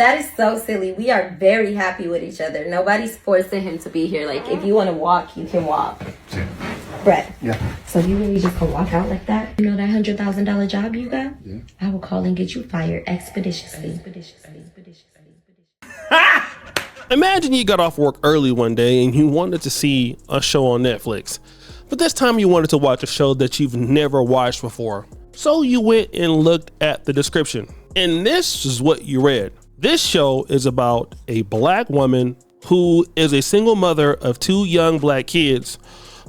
That is so silly. We are very happy with each other. Nobody's forcing him to be here. Like, if you want to walk, you can walk. Yeah. Brett. Yeah. So you really just gonna walk out like that? You know that $100,000 job you got? Yeah. I will call and get you fired expeditiously. Imagine you got off work early one day and you wanted to see a show on Netflix, but this time you wanted to watch a show that you've never watched before. So you went and looked at the description, and this is what you read. This show is about a black woman who is a single mother of 2 young black kids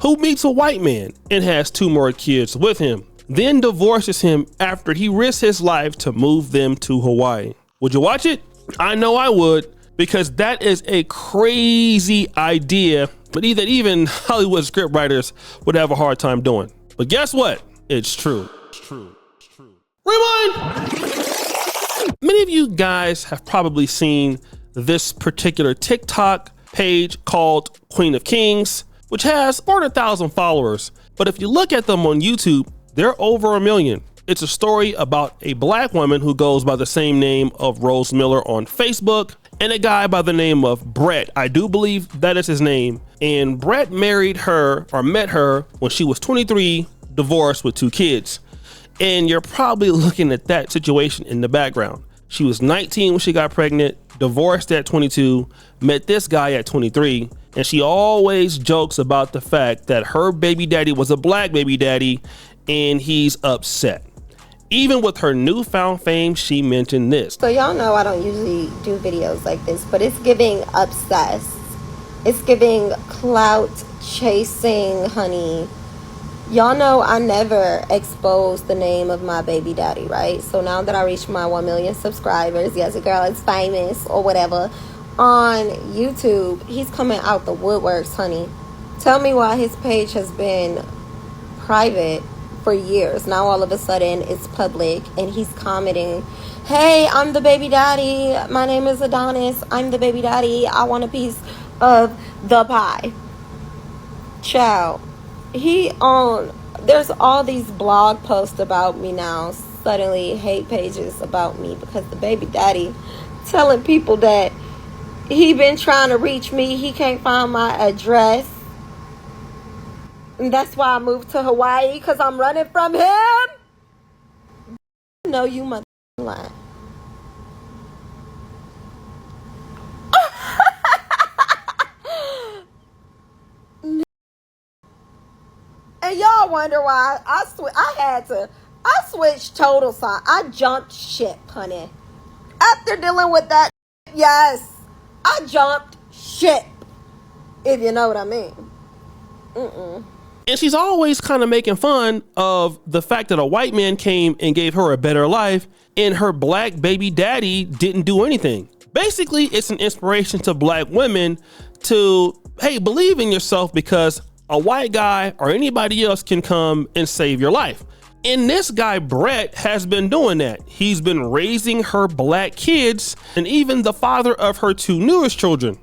who meets a white man and has 2 more kids with him, then divorces him after he risks his life to move them to Hawaii. Would you watch it? I know I would, because that is a crazy idea, but even Hollywood scriptwriters would have a hard time doing. But guess what? It's true. Rewind! Many of you guys have probably seen this particular TikTok page called Queen of Kings, which has 400,000 followers. But if you look at them on YouTube, they're over 1 million. It's a story about a black woman who goes by the same name of Rose Miller on Facebook, and a guy by the name of Brett. I do believe that is his name. And Brett met her when she was 23, divorced with 2 kids. And you're probably looking at that situation in the background. She was 19 when she got pregnant, divorced at 22, met this guy at 23, and she always jokes about the fact that her baby daddy was a black baby daddy and he's upset. Even with her newfound fame, she mentioned this. So y'all know I don't usually do videos like this, but it's giving obsessed. It's giving clout chasing, honey. Y'all know I never exposed the name of my baby daddy, right? So now that I reached my 1 million subscribers, yes, a girl is famous or whatever, on YouTube, he's coming out the woodworks, honey. Tell me why his page has been private for years. Now all of a sudden it's public and he's commenting, hey, I'm the baby daddy. My name is Adonis. I'm the baby daddy. I want a piece of the pie. Child. There's all these blog posts about me now, suddenly hate pages about me because the baby daddy telling people that he been trying to reach me, he can't find my address, and that's why I moved to Hawaii, because I'm running from him. No, you mother lying. And y'all wonder why I switched total side. I jumped ship, honey. After dealing with that, yes, I jumped ship, if you know what I mean. And she's always kind of making fun of the fact that a white man came and gave her a better life and her black baby daddy didn't do anything. Basically, it's an inspiration to black women to, hey, believe in yourself, because a white guy or anybody else can come and save your life. And this guy, Brett, has been doing that. He's been raising her black kids and even the father of her 2 newest children.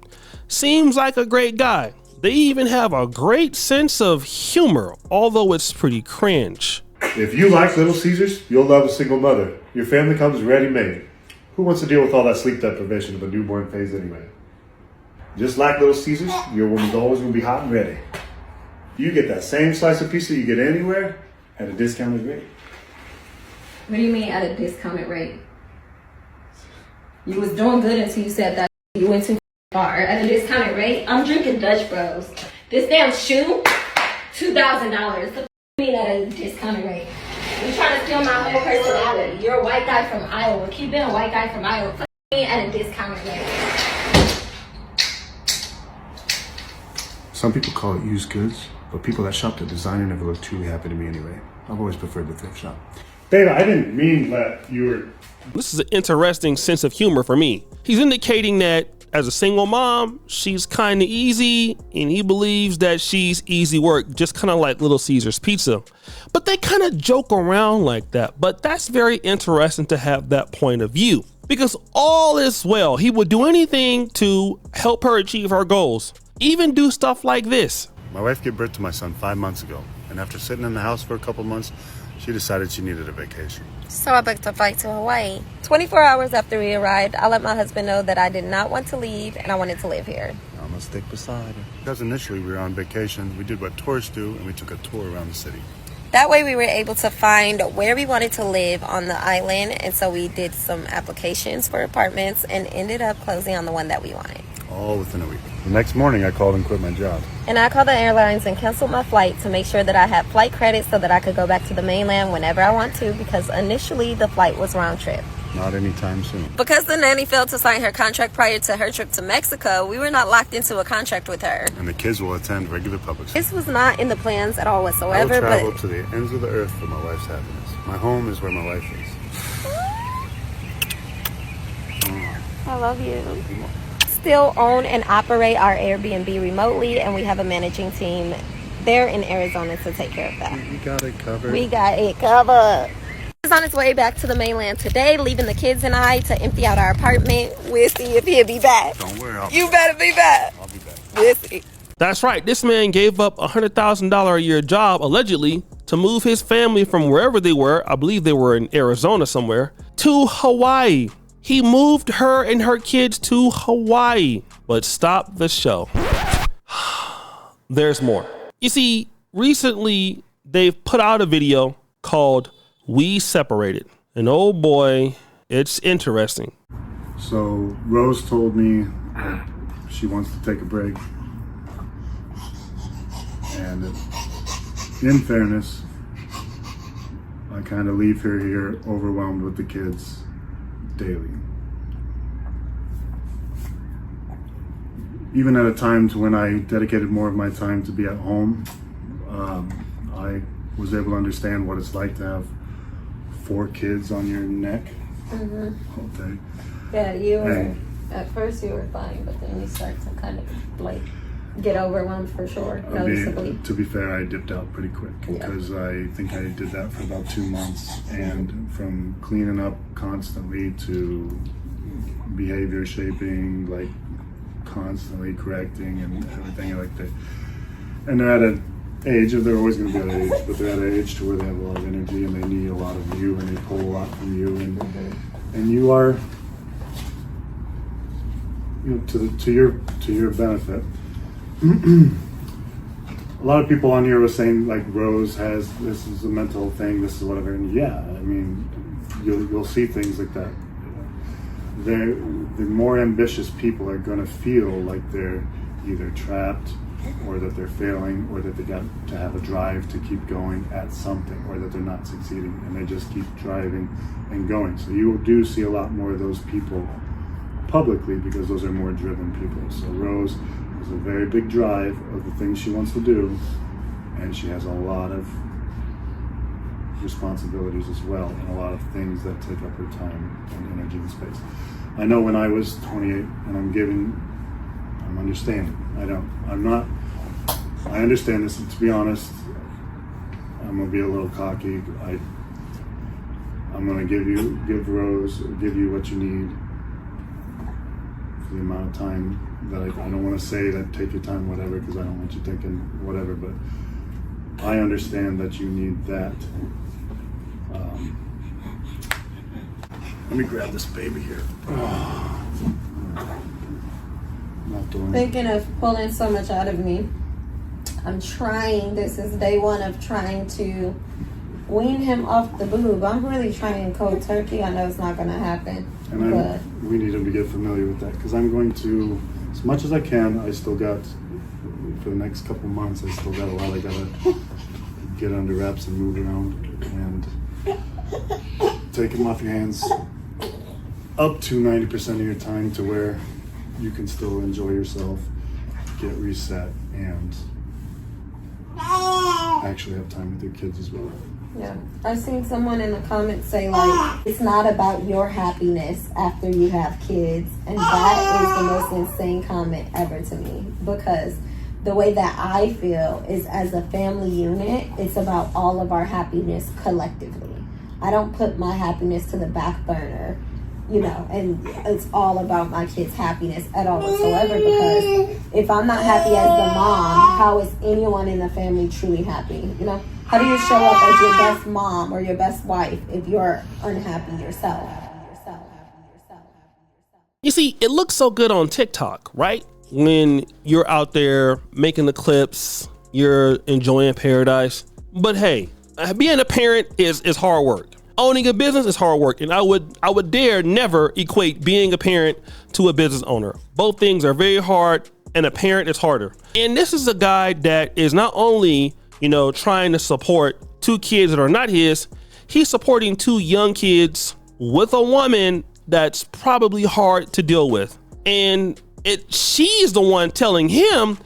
Seems like a great guy. They even have a great sense of humor, although it's pretty cringe. If you like Little Caesars, you'll love a single mother. Your family comes ready-made. Who wants to deal with all that sleep deprivation of a newborn phase anyway? Just like Little Caesars, your woman's always going to be hot and ready. You get that same slice of pizza you get anywhere at a discounted rate. What do you mean at a discounted rate? You was doing good until you said that you went too far. At a discounted rate, I'm drinking Dutch Bros. This damn shoe, $2,000. What do you mean at a discounted rate? You're trying to steal my whole personality. You're a white guy from Iowa. Keep being a white guy from Iowa. What do you mean at a discounted rate? Some people call it used goods, but people that shop at designer never look truly happy to me anyway. I've always preferred the thrift shop. Babe, I didn't mean that you were... This is an interesting sense of humor for me. He's indicating that as a single mom, she's kind of easy, and he believes that she's easy work, just kind of like Little Caesars Pizza. But they kind of joke around like that. But that's very interesting to have that point of view, because all is well. He would do anything to help her achieve her goals, even do stuff like this. My wife gave birth to my son 5 months ago, and after sitting in the house for a couple months, She decided she needed a vacation. So I booked a flight to Hawaii. 24 hours after we arrived, I let my husband know that I did not want to leave and I wanted to live here. I'm gonna stick beside her. Because initially we were on vacation, we did what tourists do, and we took a tour around the city. That way we were able to find where we wanted to live on the island, and so we did some applications for apartments and ended up closing on the one that we wanted. All within a week. The next morning I called and quit my job. And I called the airlines and canceled my flight to make sure that I had flight credits so that I could go back to the mainland whenever I want to, because initially the flight was round trip. Not anytime soon. Because the nanny failed to sign her contract prior to her trip to Mexico, we were not locked into a contract with her. And the kids will attend regular public school. This was not in the plans at all I whatsoever, will travel but to the ends of the earth for my wife's happiness. My home is where my wife is. I love you. Still own and operate our Airbnb remotely, and we have a managing team there in Arizona to take care of that. We got it covered. We got it covered. He's on his way back to the mainland today, leaving the kids and I to empty out our apartment. We'll see if he'll be back. Don't worry. You better be back. I'll be back. We'll see. That's right. This man gave up a $100,000 a year job, allegedly, to move his family from wherever they were, I believe they were in Arizona somewhere, to Hawaii. He moved her and her kids to Hawaii. But stop the show. There's more. You see, recently they've put out a video called We Separated. And oh boy, it's interesting. So Rose told me that she wants to take a break. And in fairness, I kind of leave her here overwhelmed with the kids daily. Even at a time to when I dedicated more of my time to be at home, I was able to understand what it's like to have 4 kids on your neck all day. Yeah, you were, And- at first you were fine, but then you start to kind of like get overwhelmed for sure, noticeably. To be fair, I dipped out pretty quick Yeah. because I think I did that for about 2 months, and from cleaning up constantly to behavior shaping, like constantly correcting and everything like that. And they're at an age, they're always going to be at an age, but they're at an age to where they have a lot of energy and they need a lot of you and they pull a lot from you, and you are, you know, to your benefit. A lot of people on here were saying like Rose has, this is a mental thing, this is whatever, and yeah, I mean, you'll see things like that. The more ambitious people are going to feel like they're either trapped or that they're failing or that they got to have a drive to keep going at something or that they're not succeeding and they just keep driving and going. So you do see a lot more of those people publicly because those are more driven people. So Rose has a very big drive of the things she wants to do, and she has a lot of responsibilities as well and a lot of things that take up her time and energy and space. I know when I was 28 and I'm understanding. I understand this, and to be honest, I'm gonna be a little cocky. I'm gonna give you what you need for the amount of time that I don't want to say that take your time, whatever, because I don't want you thinking whatever, but I understand that you need that. Let me grab this baby here. Not doing. Thinking of pulling so much out of me, I'm trying, this is day 1 of trying to wean him off the boob. I'm really trying cold turkey. I know it's not going to happen. And we need him to get familiar with that, because I'm going to, as much as I can, I still got, for the next couple months, I still got a lot I gotta get under wraps and move around and take him off your hands up to 90% of your time to where you can still enjoy yourself, get reset, and actually have time with your kids as well. Yeah, I've seen someone in the comments say like, it's not about your happiness after you have kids, and that is the most insane comment ever to me, because the way that I feel is as a family unit, it's about all of our happiness collectively. I don't put my happiness to the back burner, you know, and it's all about my kids' happiness at all whatsoever, because if I'm not happy as the mom, how is anyone in the family truly happy, you know? How do you show up as your best mom or your best wife if you're unhappy yourself? You see, it looks so good on TikTok, right? When you're out there making the clips, you're enjoying paradise. But hey, being a parent is hard work. Owning a business is hard work, and I would dare never equate being a parent to a business owner. Both things are very hard, and a parent is harder. And this is a guy that is not only, trying to support two kids that are not his, he's supporting two young kids with a woman that's probably hard to deal with. And she's the one telling him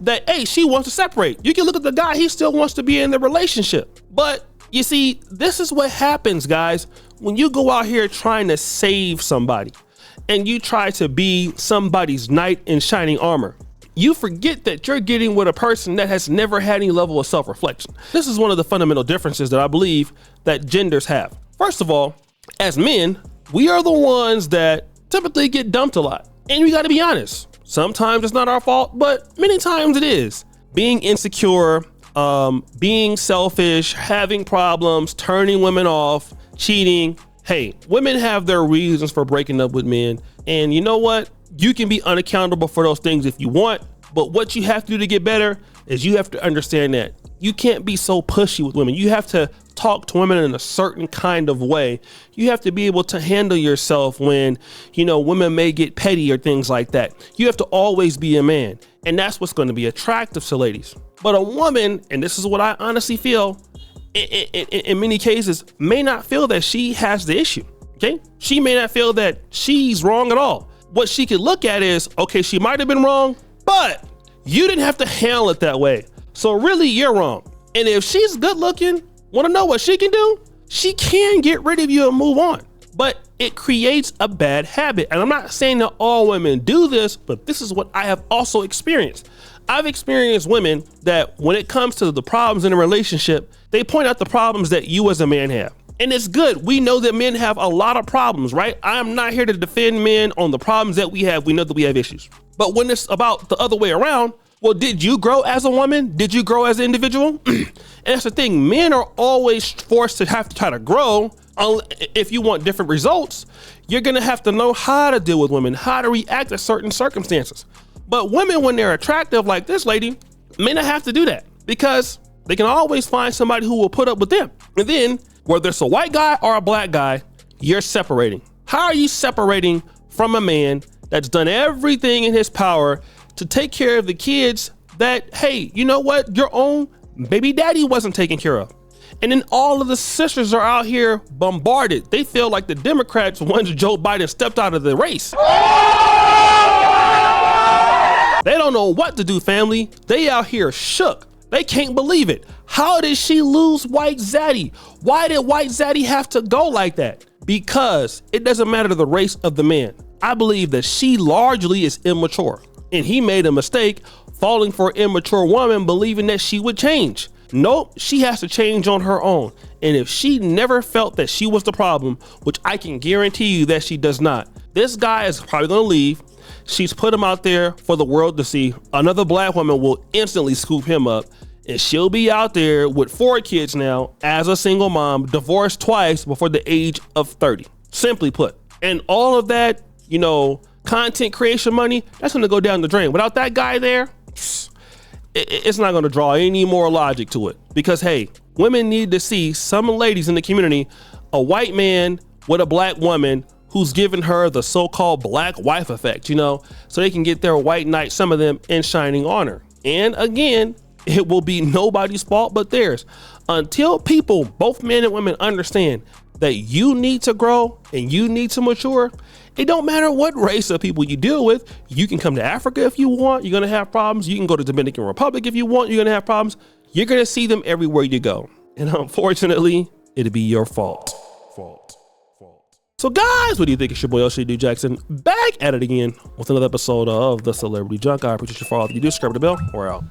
that, hey, she wants to separate. You can look at the guy, he still wants to be in the relationship. But you see, this is what happens, guys, when you go out here trying to save somebody and you try to be somebody's knight in shining armor. You forget that you're getting with a person that has never had any level of self-reflection. This is one of the fundamental differences that I believe that genders have. First of all, as men, we are the ones that typically get dumped a lot. And we got to be honest. Sometimes it's not our fault, but many times it is. Being insecure, being selfish, having problems, turning women off, cheating. Hey, women have their reasons for breaking up with men. And you know what? You can be unaccountable for those things if you want. But what you have to do to get better is you have to understand that you can't be so pushy with women. You have to talk to women in a certain kind of way. You have to be able to handle yourself when, women may get petty or things like that. You have to always be a man. And that's what's going to be attractive to ladies. But a woman, and this is what I honestly feel, in many cases, may not feel that she has the issue. Okay? She may not feel that she's wrong at all. What she could look at is, okay, she might have been wrong, but you didn't have to handle it that way. So really, you're wrong. And if she's good looking, want to know what she can do? She can get rid of you and move on. But it creates a bad habit. And I'm not saying that all women do this, but this is what I have also experienced. I've experienced women that when it comes to the problems in a relationship, they point out the problems that you as a man have. And it's good. We know that men have a lot of problems, right? I'm not here to defend men on the problems that we have. We know that we have issues. But when it's about the other way around, well, did you grow as a woman? Did you grow as an individual? And that's the thing. Men are always forced to have to try to grow. If you want different results, you're going to have to know how to deal with women, how to react to certain circumstances. But women, when they're attractive like this lady, may not have to do that because they can always find somebody who will put up with them. And then whether it's a white guy or a black guy, you're separating. How are you separating from a man that's done everything in his power to take care of the kids that, hey, you know what? Your own baby daddy wasn't taken care of. And then all of the sisters are out here bombarded. They feel like the Democrats once Joe Biden stepped out of the race. They don't know what to do, family. They out here shook. They can't believe it. How did she lose White Zaddy? Why did White Zaddy have to go like that? Because it doesn't matter the race of the man. I believe that she largely is immature. And he made a mistake falling for an immature woman, believing that she would change. Nope, she has to change on her own. And if she never felt that she was the problem, which I can guarantee you that she does not, this guy is probably gonna leave. She's put him out there for the world to see. Another black woman will instantly scoop him up, and she'll be out there with 4 kids now as a single mom, divorced twice before the age of 30. Simply put. And all of that, content creation money, that's gonna go down the drain. Without that guy there, it's not gonna draw any more logic to it. Because hey, women need to see some ladies in the community, a white man with a black woman who's given her the so-called black wife effect, so they can get their white knight, some of them, in shining honor. And again, it will be nobody's fault but theirs. Until people, both men and women, understand that you need to grow and you need to mature, it don't matter what race of people you deal with. You can come to Africa if you want. You're going to have problems. You can go to Dominican Republic if you want. You're going to have problems. You're going to see them everywhere you go. And unfortunately, it'll be your fault. So guys, what do you think? It's your boy LCD Jackson back at it again with another episode of The Celebrity Junk. I appreciate you for all that you do. Subscribe to the bell. We're out.